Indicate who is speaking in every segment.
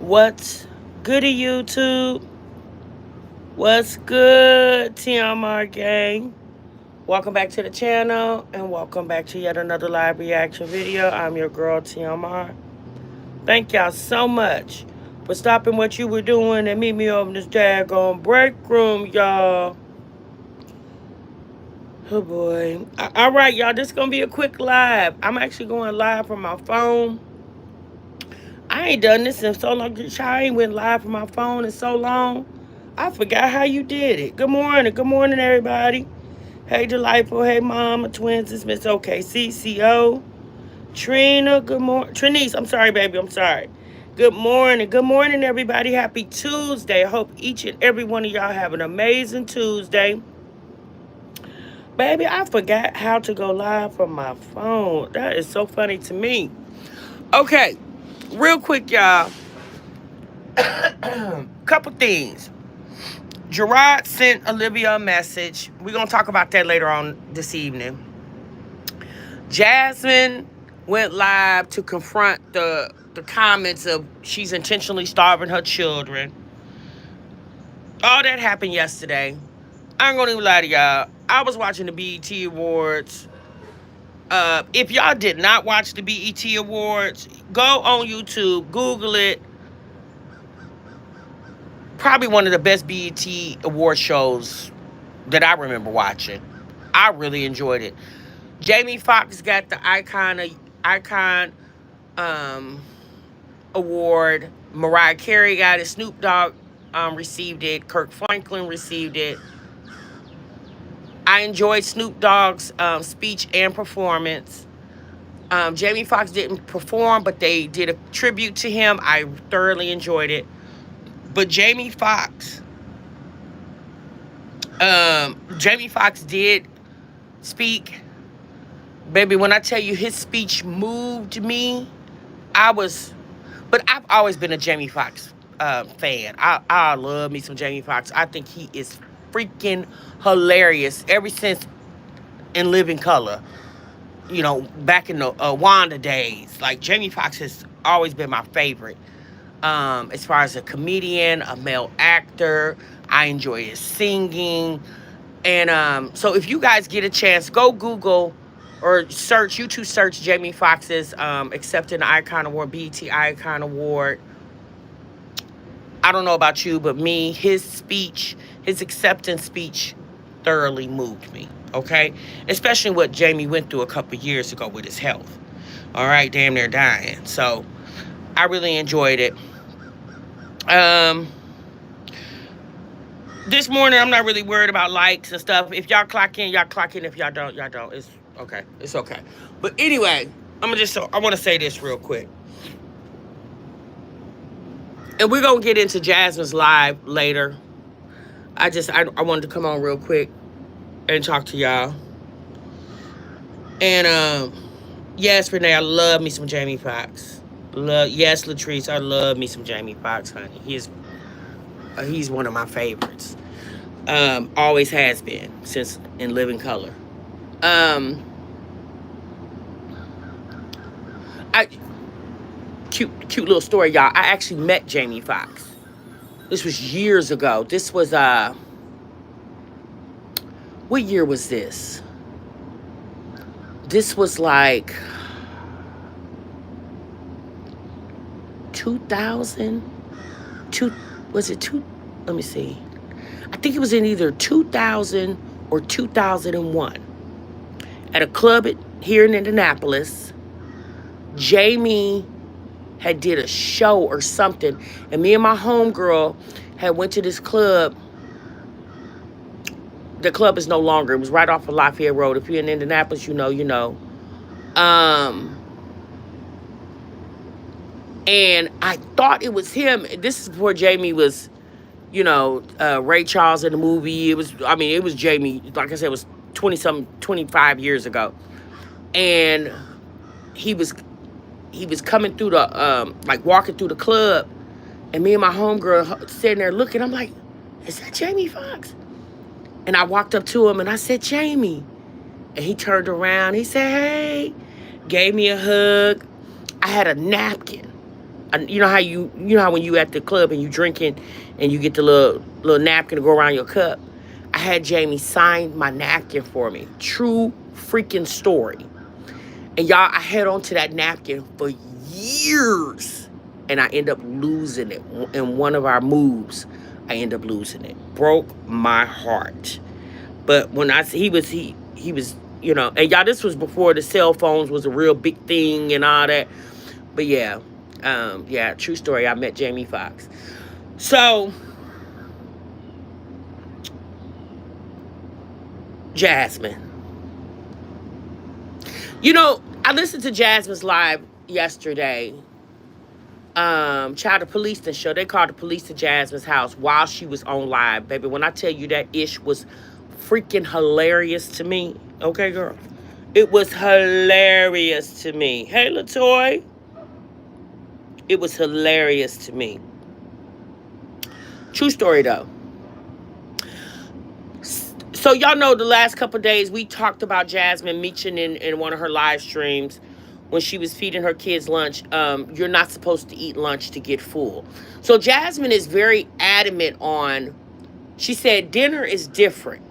Speaker 1: What's good, YouTube? What's good, TMR gang? Welcome back to the channel and welcome back to yet another live reaction video. I'm your girl, TMR. Thank y'all so much for stopping what you were doing and meet me over in this daggone break room, y'all. Oh boy. All right, y'all, this is going to be a quick live. I'm actually going live from my phone. I ain't done this in so long. I ain't went live from my phone in so long. I forgot how you did it. Good morning. Good morning, everybody. Hey, Delightful. Hey, Mama. Twins. It's Miss OKCCO. Trina. Good morning. Trinice. I'm sorry, baby. I'm sorry. Good morning. Good morning, everybody. Happy Tuesday. I hope each and every one of y'all have an amazing Tuesday. Baby, I forgot how to go live from my phone. That is so funny to me. Okay. Real quick, y'all. Couple things. Gerard sent Olivia a message. We're going to talk about that later on this evening. Jasmine went live to confront the comments of she's intentionally starving her children. All that happened yesterday. I ain't going to even lie to y'all. I was watching the BET Awards. If y'all did not watch the BET Awards, go on YouTube, Google it. Probably one of the best BET award shows that I remember watching. I really enjoyed it. Jamie Foxx got the icon award. Mariah Carey got it. Snoop Dogg received it. Kirk Franklin received it. I enjoyed Snoop Dogg's speech and performance. Jamie Foxx didn't perform, but they did a tribute to him. I thoroughly enjoyed it. But Jamie Foxx did speak. Baby, when I tell you his speech moved me, but I've always been a Jamie Foxx fan. I love me some Jamie Foxx. I think he is freaking hilarious ever since In Living Color. You know, back in the Wanda days. Like, Jamie Foxx has always been my favorite. As far as a comedian, a male actor, I enjoy his singing. And so if you guys get a chance, go Google or YouTube search Jamie Foxx's accepting the Icon Award, BET Icon Award. I don't know about you, but me, his speech, his acceptance speech thoroughly moved me, okay? Especially what Jamie went through a couple years ago with his health. All right, damn near dying. So I really enjoyed it. This morning, I'm not really worried about likes and stuff. If y'all clock in, y'all clock in. If y'all don't, y'all don't. It's okay. It's okay. But anyway, I want to say this real quick. And we're going to get into Jasmine's live later. I wanted to come on real quick and talk to y'all. And, yes, Renee, I love me some Jamie Foxx. Yes, Latrice, I love me some Jamie Foxx, honey. He's one of my favorites. Always has been since In Living Color. Cute little story, y'all. I actually met Jamie Foxx. This was years ago. This was what year was this? This was like 2000. Let me see. I think it was in either 2000 or 2001. At a club here in Indianapolis, Jamie had did a show or something, and me and my homegirl had went to this club. The club is no longer. It was right off of Lafayette Road. If you're in Indianapolis, you know, you know. And I thought it was him. This is before Jamie was, you know, Ray Charles in the movie. It was Jamie. Like I said, it was 25 years ago. And he was coming through the, like walking through the club. And me and my homegirl sitting there looking. I'm like, is that Jamie Foxx? And I walked up to him and I said, Jamie. And he turned around. He said, hey. Gave me a hug. I had a napkin You know how when you at the club and you drinking and you get the little napkin to go around your cup. I had Jamie sign my napkin for me. True freaking story. And y'all, I held on to that napkin for years. And I end up losing it. In one of our moves, I end up losing it. Broke my heart. But when he was, you know, and y'all, this was before the cell phones was a real big thing and all that. But yeah, true story. I met Jamie Foxx. So, Jasmine. You know, I listened to Jasmine's live yesterday. Child, the police didn't show. They called the police to Jasmine's house while she was on live. Baby, when I tell you that ish was freaking hilarious to me. Okay, girl? It was hilarious to me. Hey, LaToy. It was hilarious to me. True story, though. So, y'all know the last couple of days, we talked about Jasmine mentioning in one of her live streams when she was feeding her kids lunch, you're not supposed to eat lunch to get full. So, Jasmine is very adamant on, she said, dinner is different.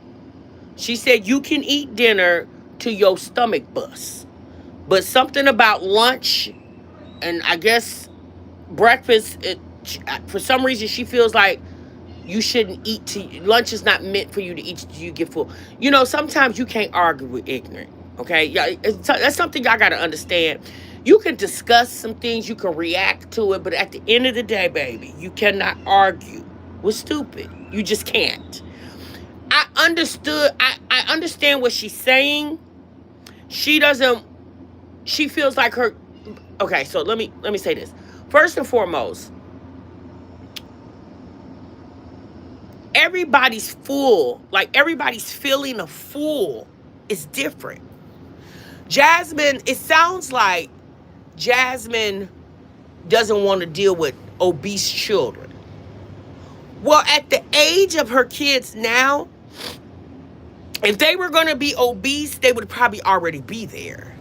Speaker 1: She said, you can eat dinner to your stomach bust. But something about lunch and I guess breakfast, for some reason, she feels like you shouldn't eat lunch is not meant for you to eat till you get full. You know, sometimes you can't argue with ignorant, okay? Yeah, that's something y'all got to understand. You can discuss some things, you can react to it, but at the end of the day, baby, you cannot argue with stupid. You just can't. I understand what she's saying. She feels like her, okay, so let me say this. First and foremost, everybody's full, like everybody's feeling of full is different. Jasmine, it sounds like Jasmine doesn't want to deal with obese children. Well, at the age of her kids now, if they were going to be obese, they would probably already be there.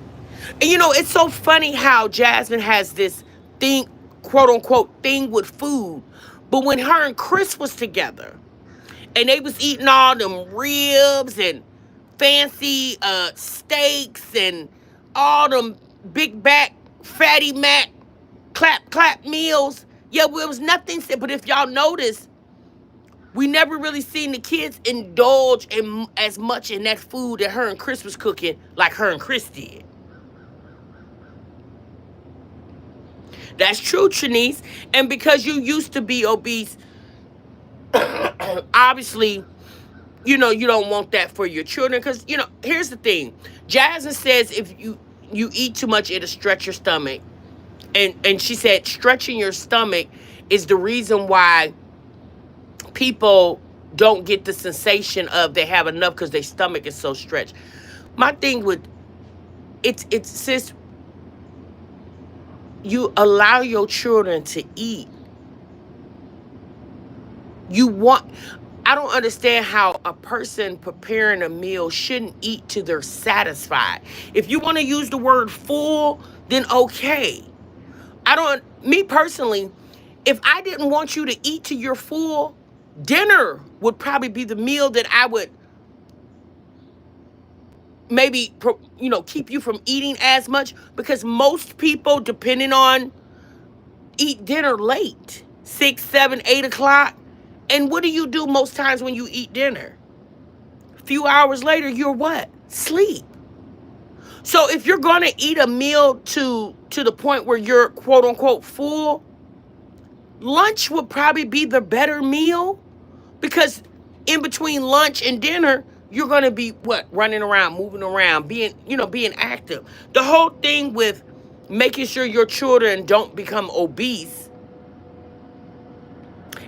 Speaker 1: And you know, it's so funny how Jasmine has this thing, quote unquote, thing with food. But when her and Chris was together, and they was eating all them ribs and fancy steaks and all them big back, fatty mac, clap meals. Yeah, well, it was nothing. But if y'all notice, we never really seen the kids indulge in as much in that food that her and Chris was cooking like her and Chris did. That's true, Trinice. And because you used to be obese, obviously, you know, you don't want that for your children. Because, you know, here's the thing. Jasmine says if you eat too much, it'll stretch your stomach. And she said stretching your stomach is the reason why people don't get the sensation of they have enough because their stomach is so stretched. My thing with, it's sis, you allow your children to eat. I don't understand how a person preparing a meal shouldn't eat till they're satisfied. If you want to use the word full, then okay. Me personally, if I didn't want you to eat till you're full, dinner would probably be the meal that I would maybe, you know, keep you from eating as much, because most people, depending on, eat dinner late, 6, 7, 8 o'clock. And what do you do most times when you eat dinner? A few hours later, you're what? Sleep. So if you're going to eat a meal to the point where you're quote unquote full, lunch would probably be the better meal, because in between lunch and dinner, you're going to be what? Running around, moving around, being active. The whole thing with making sure your children don't become obese,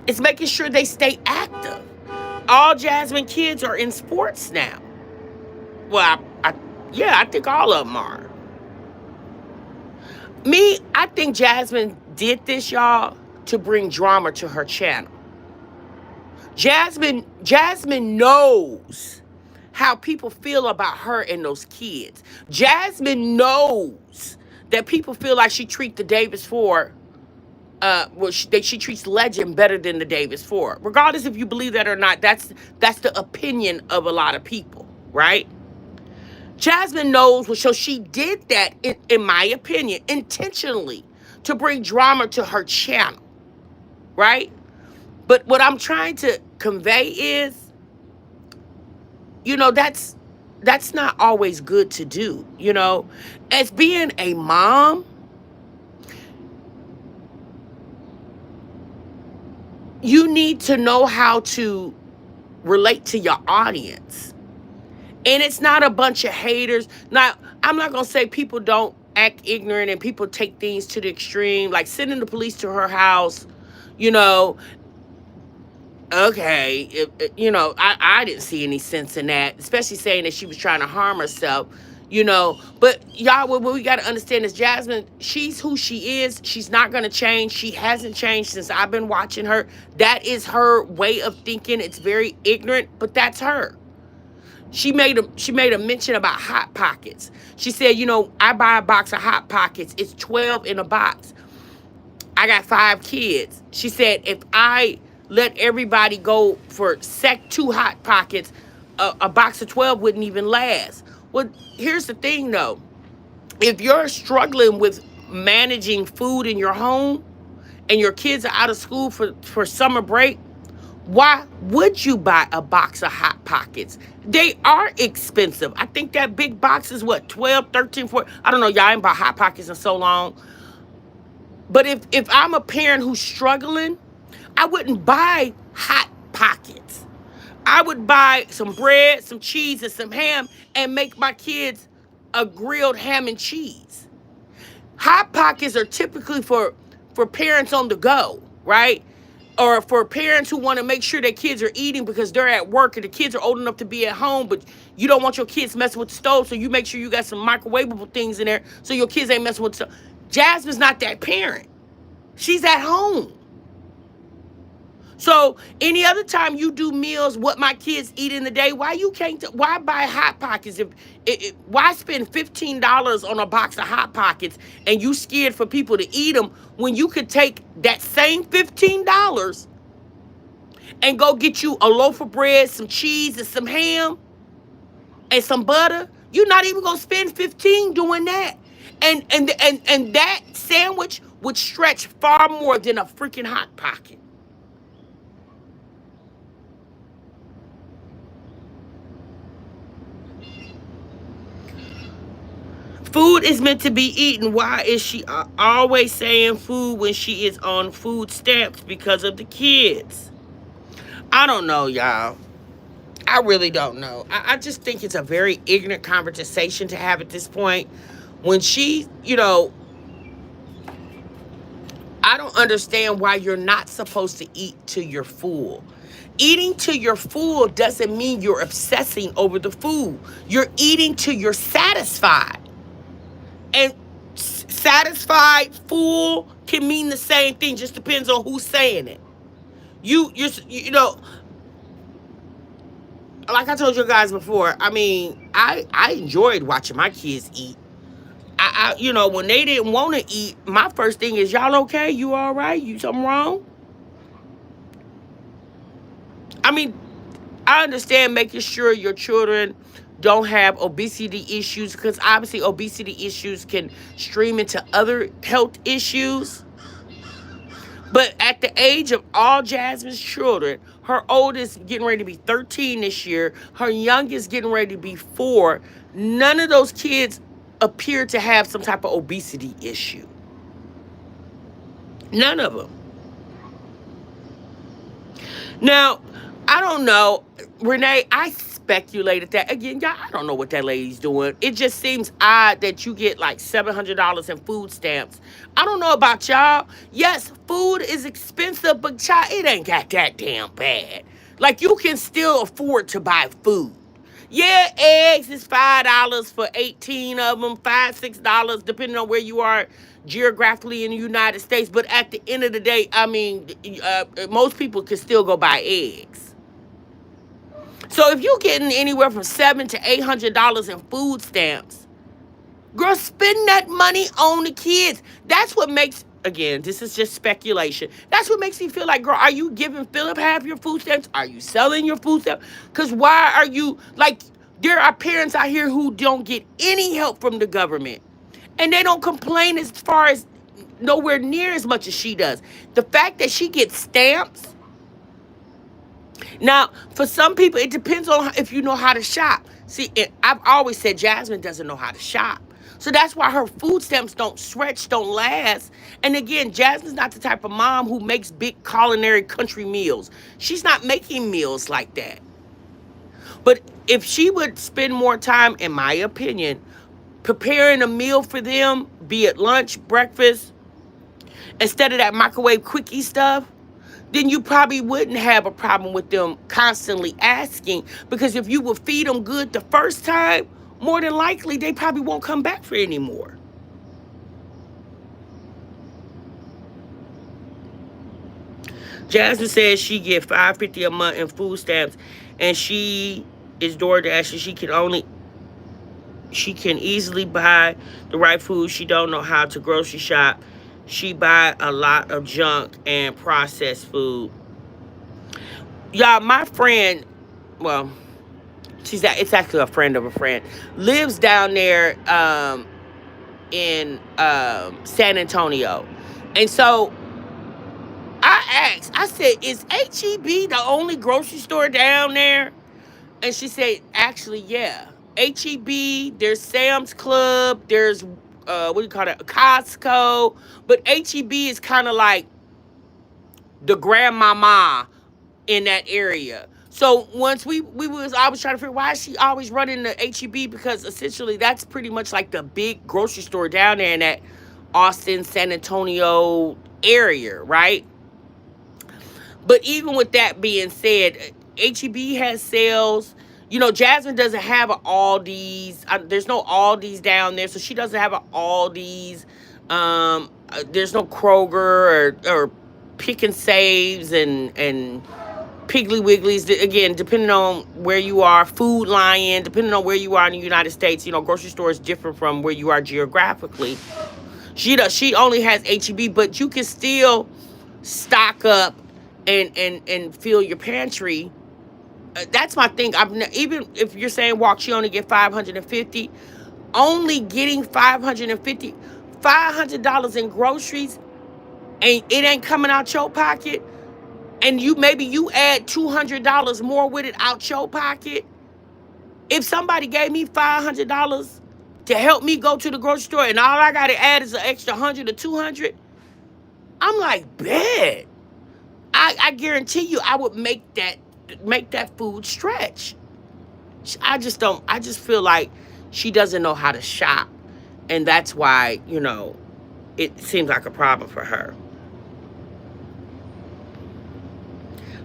Speaker 1: it's making sure they stay active. All Jasmine kids are in sports now. Well, I think all of them are. I think Jasmine did this, y'all, to bring drama to her channel. Jasmine knows how people feel about her and those kids. Jasmine knows that people feel like she treat the Davis Ford she treats Legend better than the Davis Ford. Regardless if you believe that or not, that's the opinion of a lot of people, right? Jasmine knows, so she did that, in my opinion, intentionally to bring drama to her channel, right? But what I'm trying to convey is, that's not always good to do, As being a mom, you need to know how to relate to your audience. And it's not a bunch of haters. Now, I'm not going to say people don't act ignorant and people take things to the extreme, like sending the police to her house, okay, I didn't see any sense in that, especially saying that she was trying to harm herself, But y'all, what we got to understand is Jasmine, she's who she is. She's not going to change. She hasn't changed since I've been watching her. That is her way of thinking. It's very ignorant, but that's her. She made a mention about Hot Pockets. She said, I buy a box of Hot Pockets. It's 12 in a box. I got 5 kids. She said, if I let everybody go for 2 Hot Pockets, a box of 12 wouldn't even last. Well, here's the thing, though. If you're struggling with managing food in your home and your kids are out of school for summer break, why would you buy a box of Hot Pockets? They are expensive. I think that big box is what, 12, 13, 14. I don't know. Y'all ain't bought Hot Pockets in so long. But if I'm a parent who's struggling, I wouldn't buy Hot Pockets. I would buy some bread, some cheese, and some ham and make my kids a grilled ham and cheese. Hot Pockets are typically for parents on the go, right? Or for parents who want to make sure their kids are eating because they're at work and the kids are old enough to be at home, but you don't want your kids messing with the stove, so you make sure you got some microwavable things in there so your kids ain't messing with the stove. Jasmine's not that parent. She's at home. So any other time you do meals, what my kids eat in the day, why buy Hot Pockets? Why spend $15 on a box of Hot Pockets and you scared for people to eat them when you could take that same $15 and go get you a loaf of bread, some cheese, and some ham, and some butter? You're not even gonna spend $15 doing that. And that sandwich would stretch far more than a freaking Hot Pocket. Food is meant to be eaten. Why is she always saying food when she is on food stamps? Because of the kids. I don't know, y'all. I really don't know. I just think it's a very ignorant conversation to have at this point. When she, I don't understand why you're not supposed to eat till you're full. Eating till you're full doesn't mean you're obsessing over the food. You're eating till you're satisfied. And satisfied, full can mean the same thing. Just depends on who's saying it. Like I told you guys before, I enjoyed watching my kids eat. When they didn't want to eat, my first thing is, y'all okay? You all right? You something wrong? I understand making sure your children don't have obesity issues, because obviously obesity issues can stream into other health issues. But at the age of all Jasmine's children, her oldest getting ready to be 13 this year, her youngest getting ready to be 4, none of those kids appear to have some type of obesity issue. None of them. Now, I don't know, Renee, I speculated that. Again, y'all, I don't know what that lady's doing. It just seems odd that you get like $700 in food stamps. I don't know about y'all. Yes, food is expensive, but y'all, it ain't got that damn bad. Like, you can still afford to buy food. Yeah, eggs is $5 for 18 of them, $5, $6, depending on where you are geographically in the United States. But at the end of the day, most people can still go buy eggs. So if you're getting anywhere from $700 to $800 in food stamps, girl, spend that money on the kids. That's what makes again, this is just speculation. That's what makes me feel like, girl, are you giving Philip half your food stamps? Are you selling your food stamps? Because why are you, like, there are parents out here who don't get any help from the government. And they don't complain as far as nowhere near as much as she does. The fact that she gets stamps. Now, for some people, it depends on if you know how to shop. See, I've always said Jasmine doesn't know how to shop. So that's why her food stamps don't stretch, don't last. And again, Jasmine's not the type of mom who makes big culinary country meals. She's not making meals like that. But if she would spend more time, in my opinion, preparing a meal for them, be it lunch, breakfast, instead of that microwave quickie stuff, then you probably wouldn't have a problem with them constantly asking. Because if you would feed them good the first time, more than likely they probably won't come back for any more. Jasmine says she get $5.50 a month in food stamps, and she is DoorDash, and she can easily buy the right food. She don't know how to grocery shop. She buy a lot of junk and processed food. Y'all, my friend, well, it's actually a friend of a friend, lives down there in San Antonio. And so I asked, I said, is H-E-B the only grocery store down there? And she said, actually, yeah. H-E-B, there's Sam's Club, there's, what do you call it, Costco. But H-E-B is kind of like the grandmama in that area. So once I was trying to figure why is she always running the H-E-B, because essentially that's pretty much like the big grocery store down there in that Austin, San Antonio area, right? But even with that being said, H-E-B has sales. You know, Jasmine doesn't have an Aldi's. There's no Aldi's down there, so she doesn't have an Aldi's. There's no Kroger or Pick and Saves and Piggly Wigglies. Again, depending on where you are, Food Lion, depending on where you are in the United States, you know, grocery store is different from where you are geographically. She only has H-E-B, but you can still stock up and fill your pantry. That's my thing. Even if you're saying, walk, she only get $550. Only getting $500 in groceries, and it ain't coming out your pocket. And maybe you add $200 more with it out your pocket. If somebody gave me $500 to help me go to the grocery store, and all I gotta add is an extra $100 or $200, I'm like, bet. I guarantee you, I would make that food stretch. I just feel like she doesn't know how to shop, and that's why, you know, it seems like a problem for her.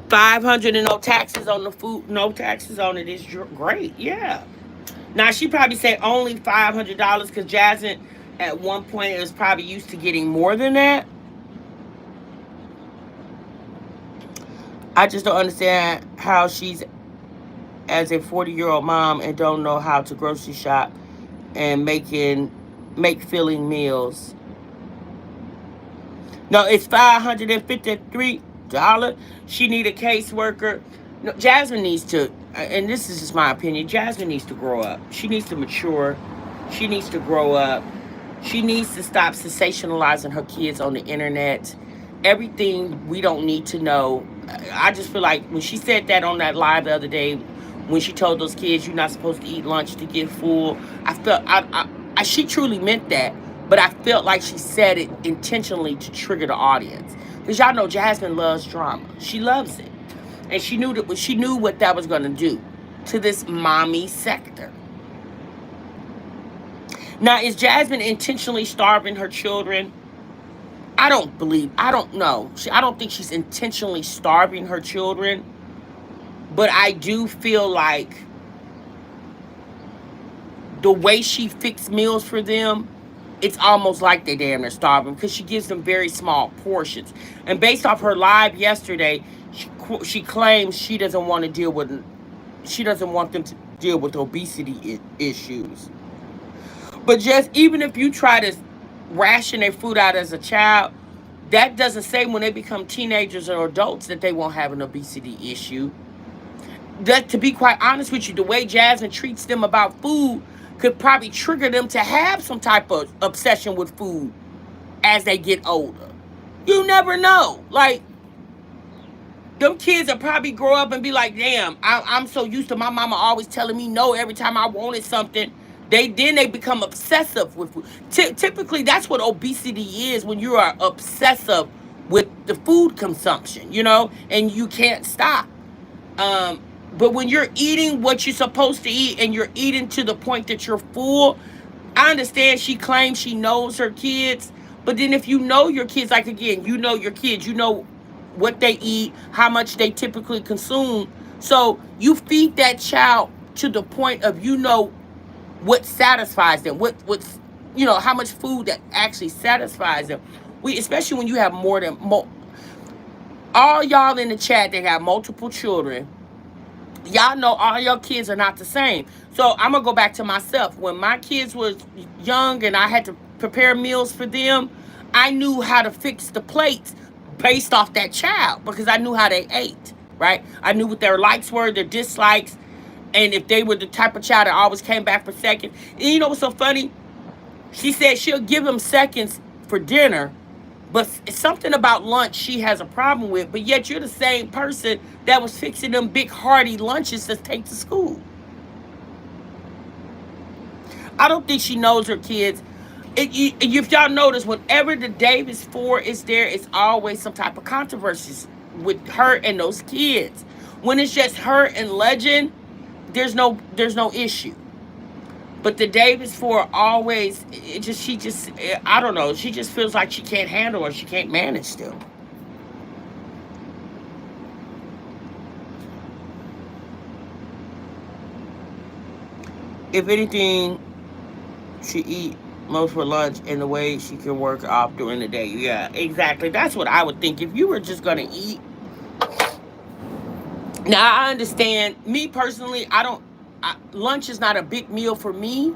Speaker 1: 500 and no taxes on the food, no taxes on it is great. Yeah. Now she probably said only $500 because Jasmine at one point was probably used to getting more than that. I just don't understand how she's as a 40-year-old mom and don't know how to grocery shop and make filling meals. No, it's $553. She need a caseworker. No, Jasmine needs to, and this is just my opinion, Jasmine needs to grow up. She needs to mature. She needs to grow up. She needs to stop sensationalizing her kids on the internet. Everything we don't need to know. I just feel like when she said that on that live the other day, when she told those kids you're not supposed to eat lunch to get full, I felt she truly meant that, but I felt like she said it intentionally to trigger the audience. Because y'all know Jasmine loves drama. She loves it. And she knew what that was going to do to this mommy sector. Now, is Jasmine intentionally starving her children? I don't know. I don't think she's intentionally starving her children. But I do feel like the way she fixed meals for them, it's almost like they damn near starving, because she gives them very small portions. And based off her live yesterday, she claims she doesn't want them to deal with obesity issues. But just even if you try to ration their food out as a child, That doesn't say when they become teenagers or adults that they won't have an obesity issue. That, to be quite honest with you, the way Jasmine treats them about food could probably trigger them to have some type of obsession with food as they get older. You never know. Like, them kids will probably grow up and be like, damn, I'm so used to my mama always telling me no every time I wanted something. They become obsessive with food. Typically, that's what obesity is, when you are obsessive with the food consumption, and you can't stop. Um, but when you're eating what you're supposed to eat and you're eating to the point that you're full, I understand she claims she knows her kids. But then if you know your kids, like, again, you know your kids, you know what they eat, how much they typically consume. So you feed that child to the point of, what satisfies them, what's, how much food that actually satisfies them. Especially when you have all y'all in the chat that have multiple children, y'all know all your kids are not the same. So I'm gonna go back to myself. When my kids was young and I had to prepare meals for them, I knew how to fix the plates based off that child, because I knew how they ate, right? I knew what their likes were, their dislikes, and if they were the type of child that always came back for seconds. And you know what's so funny? She said she'll give them seconds for dinner, but it's something about lunch she has a problem with. But yet you're the same person that was fixing them big hearty lunches to take to school. I don't think she knows her kids. If y'all notice, whenever the Davis 4 is there, it's always some type of controversies with her and those kids. When it's just her and Legend, there's no issue. But the Davis 4 always, I don't know, she just feels like she can't handle or she can't manage them. If anything, she eat most for lunch and the way she can work off during the day. Yeah, exactly. That's what I would think. If you were just going to eat. Now, I understand. Me personally, lunch is not a big meal for me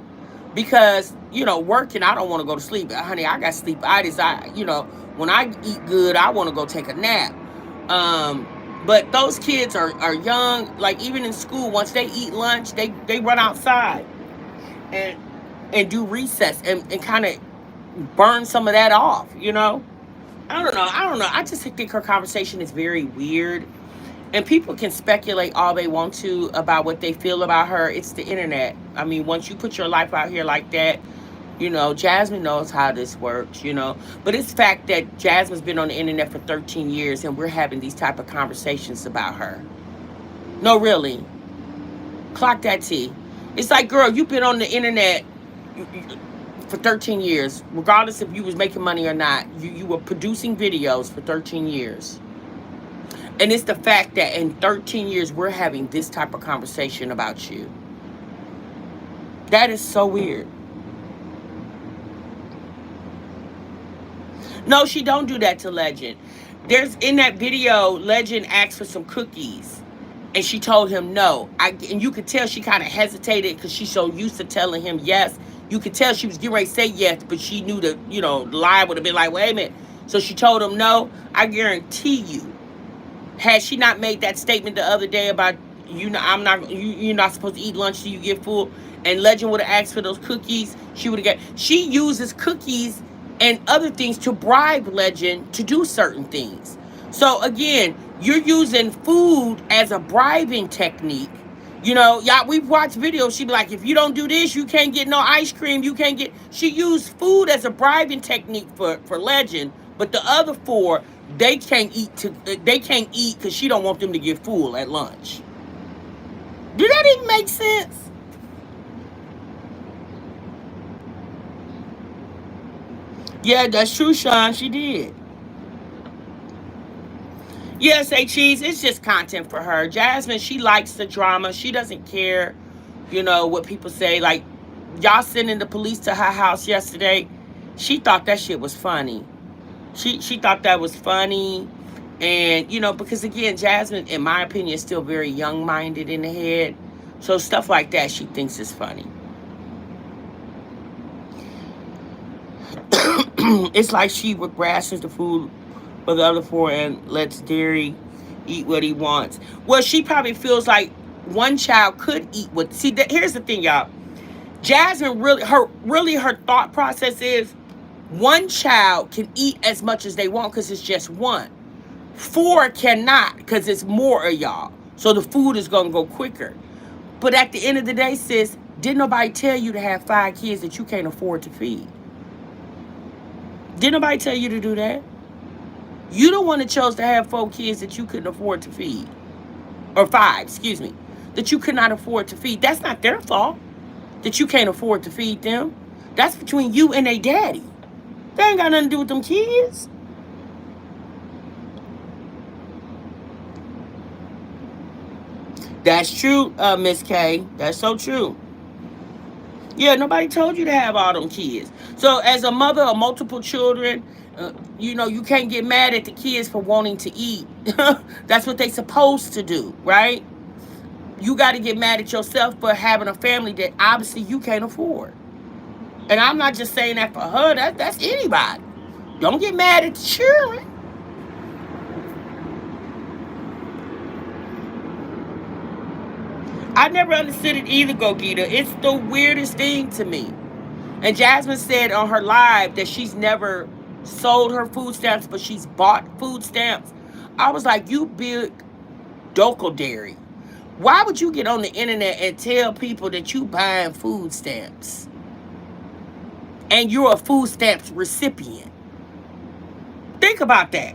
Speaker 1: because, working, I don't want to go to sleep. Honey, I got sleepitis. When I eat good, I want to go take a nap. But those kids are young. Like, even in school, once they eat lunch, they run outside and do recess and kind of burn some of that off, I don't know. I just think her conversation is very weird. And people can speculate all they want to about what they feel about her. It's the internet. I mean, once you put your life out here like that, Jasmine knows how this works, But it's the fact that Jasmine's been on the internet for 13 years and we're having these type of conversations about her. No, really. Clock that T. It's like, girl, you've been on the internet for 13 years. Regardless if you was making money or not, you were producing videos for 13 years. And it's the fact that in 13 years, we're having this type of conversation about you. That is so weird. No, she don't do that to Legend. In that video, Legend asked for some cookies. And she told him no. And you could tell she kind of hesitated because she's so used to telling him yes. You could tell she was getting ready to say yes, but she knew that, the lie would have been like, wait a minute. So she told him no. I guarantee you, had she not made that statement the other day about, you're not supposed to eat lunch till you get full, and Legend would have asked for those cookies, she uses cookies and other things to bribe Legend to do certain things. So again, you're using food as a bribing technique. Y'all, we've watched videos. She'd be like, if you don't do this, you can't get no ice cream. She used food as a bribing technique for Legend, but the other 4, they can't eat because she don't want them to get full at lunch. Did that even make sense? Yeah, that's true, Sean. She did. Yeah, say cheese. It's just content for her. Jasmine, she likes the drama. She doesn't care, what people say. Like, y'all sending the police to her house yesterday. She thought that shit was funny. She thought that was funny. And, because again, Jasmine, in my opinion, is still very young-minded in the head. So stuff like that she thinks is funny. It's like she would ration the food for the other 4 and lets Derry eat what he wants. Well, she probably feels like one child could eat what. See, here's the thing, y'all. Jasmine her thought process is one child can eat as much as they want because it's just one. 4 cannot because it's more of y'all. So the food is gonna go quicker. But at the end of the day, sis, didn't nobody tell you to have 5 kids that you can't afford to feed? Didn't nobody tell you to do that? You the one that chose to have 4 kids that you couldn't afford to feed. Or 5, excuse me. That you could not afford to feed. That's not their fault that you can't afford to feed them. That's between you and their daddy. They ain't got nothing to do with them kids. That's true, Miss K. That's so true. Yeah, nobody told you to have all them kids. So as a mother of multiple children, you can't get mad at the kids for wanting to eat. That's what they supposed to do, right? You got to get mad at yourself for having a family that obviously you can't afford. And I'm not just saying that for her. That's anybody. Don't get mad at the children. I never understood it either, Gogita. It's the weirdest thing to me. And Jasmine said on her live that she's never sold her food stamps, but she's bought food stamps. I was like, you big dockledary. Why would you get on the internet and tell people that you buying food stamps? And you're a food stamps recipient. Think about that.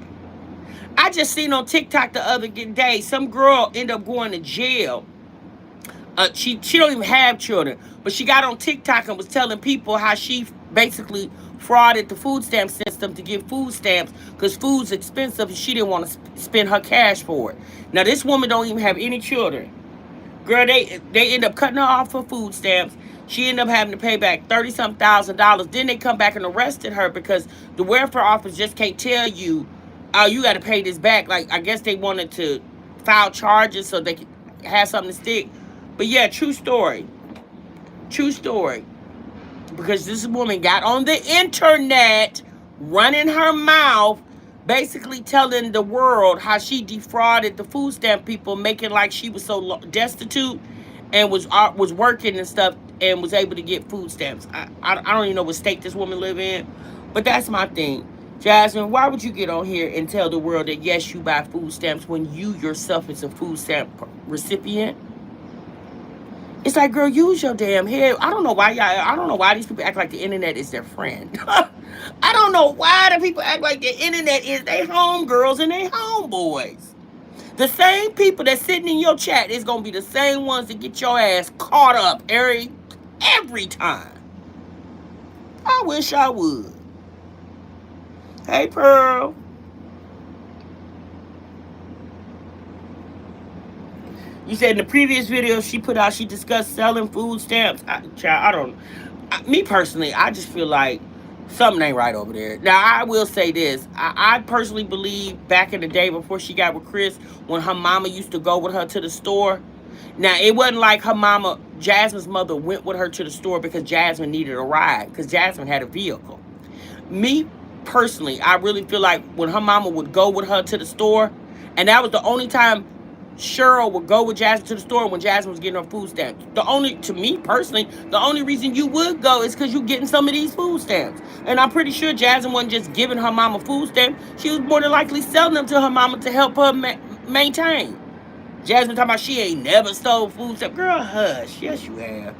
Speaker 1: I just seen on TikTok the other day, some girl ended up going to jail. She don't even have children, but she got on TikTok and was telling people how she basically frauded the food stamp system to get food stamps because food's expensive and she didn't want to spend her cash for it. Now this woman don't even have any children. Girl, they end up cutting her off for food stamps. She ended up having to pay back $30-something thousand. Then they come back and arrested her because the welfare office just can't tell you, oh, you got to pay this back. Like, I guess they wanted to file charges so they could have something to stick. But yeah, true story. True story. Because this woman got on the internet, running her mouth, basically telling the world how she defrauded the food stamp people, making like she was so destitute and was working and stuff and was able to get food stamps. I don't even know what state this woman live in, but that's my thing. Jasmine, why would you get on here and tell the world that yes, you buy food stamps when you yourself is a food stamp recipient? It's like, girl, use your damn head. I don't know why these people act like the internet is their friend. I don't know why the people act like the internet is their homegirls and their homeboys. The same people that's sitting in your chat is going to be the same ones that get your ass caught up every time. I wish I would. Hey, Pearl. You said in the previous video she put out, she discussed selling food stamps. Me personally, I just feel like something ain't right over there. Now, I will say this. I personally believe back in the day before she got with Chris, when her mama used to go with her to the store. Now, it wasn't like her mama, Jasmine's mother, went with her to the store because Jasmine needed a ride, because Jasmine had a vehicle. Me personally, I really feel like when her mama would go with her to the store, and that was the only time Cheryl would go with Jasmine to the store when Jasmine was getting her food stamps. To me personally, the only reason you would go is because you're getting some of these food stamps. And I'm pretty sure Jasmine wasn't just giving her mama food stamps. She was more than likely selling them to her mama to help her maintain. Jasmine talking about she ain't never stole food stamps. Girl, hush. Yes, you have.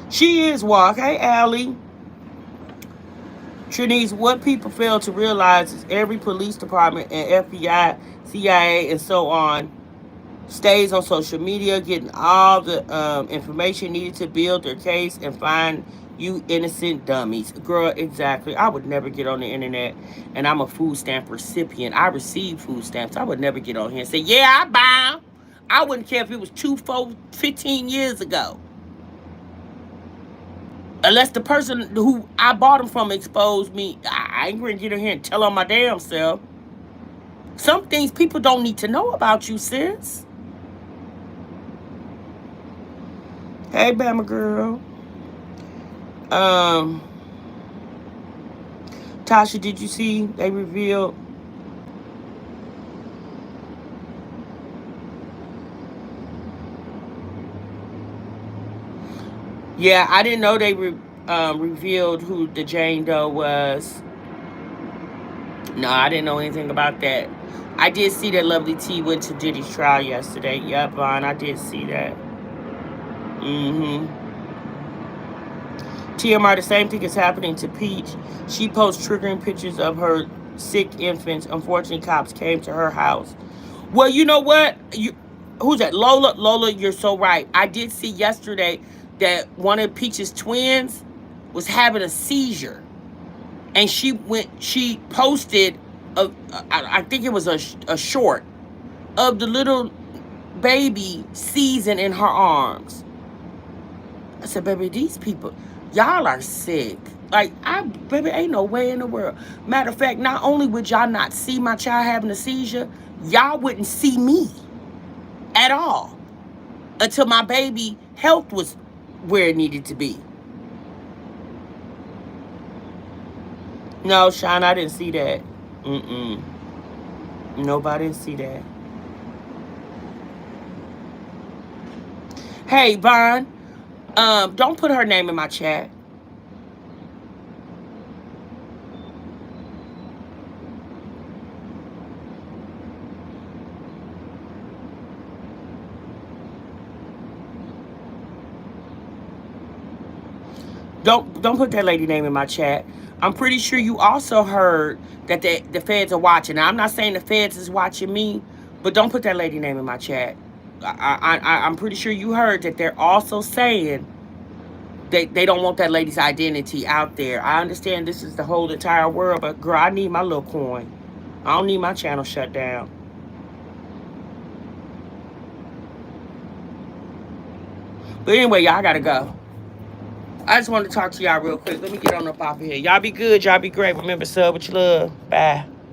Speaker 1: She is walk. Hey, Allie. Trinice, what people fail to realize is every police department and FBI, CIA, and so on stays on social media, getting all the information needed to build their case and find you innocent dummies. Girl, exactly. I would never get on the internet, and I'm a food stamp recipient. I receive food stamps. I would never get on here and say, yeah, I buy them. I wouldn't care if it was 15 years ago. Unless the person who I bought them from exposed me, I ain't going to get in here and tell on my damn self. Some things people don't need to know about you, sis. Hey, Bama girl. Tasha, did you see they revealed? Yeah, I didn't know they revealed who the Jane Doe was. No, I didn't know anything about that. I did see that Lovely T went to Diddy's trial yesterday. Yep, Vaughn, I did see that. TMR, the same thing is happening to Peach. She posts triggering pictures of her sick infants. Unfortunately, cops came to her house. Well, you know what? Who's that? Lola. Lola, you're so right. I did see yesterday that one of Peach's twins was having a seizure. And she posted, I think it was a short of the little baby seizing in her arms. I said, baby, these people, y'all are sick. Like, baby, ain't no way in the world. Matter of fact, not only would y'all not see my child having a seizure, y'all wouldn't see me at all until my baby health was where it needed to be. No, Sean, I didn't see that. Nobody didn't see that. Hey, Vaughn, don't put her name in my chat. Don't put that lady name in my chat. I'm pretty sure you also heard that the feds are watching. Now, I'm not saying the feds is watching me, but don't put that lady name in my chat. I'm pretty sure you heard that they're also saying they don't want that lady's identity out there. I understand this is the whole entire world, but girl, I need my little coin. I don't need my channel shut down. But anyway, y'all, I gotta go. I just want to talk to y'all real quick. Let me get on up off of here. Y'all be good. Y'all be great. Remember, sub what you love. Bye.